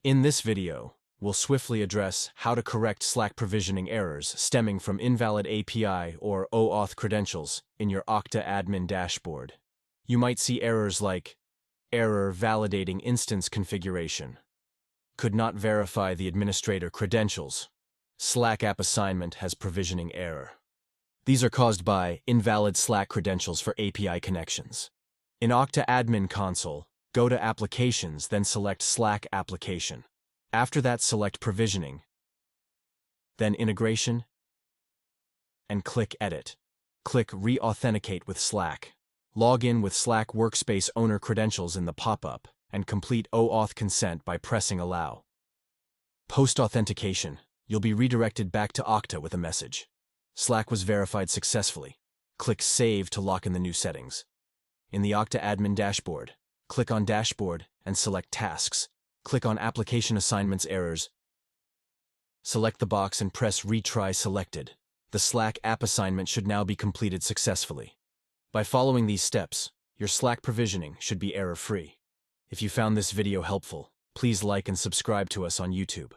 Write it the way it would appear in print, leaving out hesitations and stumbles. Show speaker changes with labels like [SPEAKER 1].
[SPEAKER 1] In this video, we'll swiftly address how to correct Slack provisioning errors stemming from invalid API or OAuth credentials in your Okta admin dashboard. You might see errors like error validating instance configuration, could not verify the administrator credentials, Slack app assignment has provisioning error. These are caused by invalid Slack credentials for API connections. In Okta Admin Console, go to Applications, then select Slack Application. After that, select Provisioning, then Integration, and click Edit. Click Re-authenticate with Slack. Log in with Slack Workspace owner credentials in the pop-up, and complete OAuth consent by pressing Allow. Post-authentication, you'll be redirected back to Okta with a message. Slack was verified successfully. Click Save to lock in the new settings. In the Okta Admin Dashboard, click on Dashboard and select Tasks. Click on Application Assignments Errors. Select the box and press Retry Selected. The Slack app assignment should now be completed successfully. By following these steps, your Slack provisioning should be error-free. If you found this video helpful, please like and subscribe to us on YouTube.